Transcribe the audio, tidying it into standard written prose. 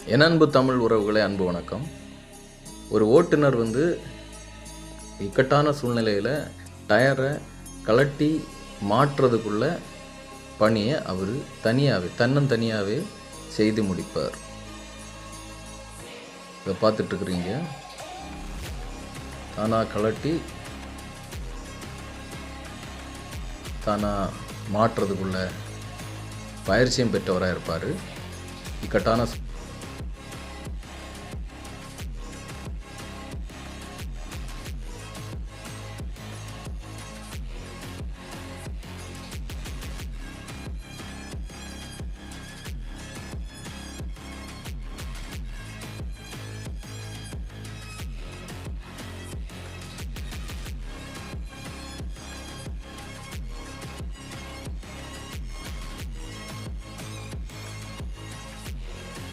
என் அன்பு தமிழ் உறவுகளே, அன்பு வணக்கம். ஒரு ஓட்டுநர் இக்கட்டான சூழ்நிலையில் டயரை கழட்டி மாற்றுறதுக்குள்ள பணியை அவர் தன்னந்தனியாகவே செய்து முடிப்பார். இதை பார்த்துட்ருக்குறீங்க. தானாக கழட்டி தானாக மாற்றுறதுக்குள்ள பயிற்சியும் பெற்றவராக இருப்பார். இக்கட்டான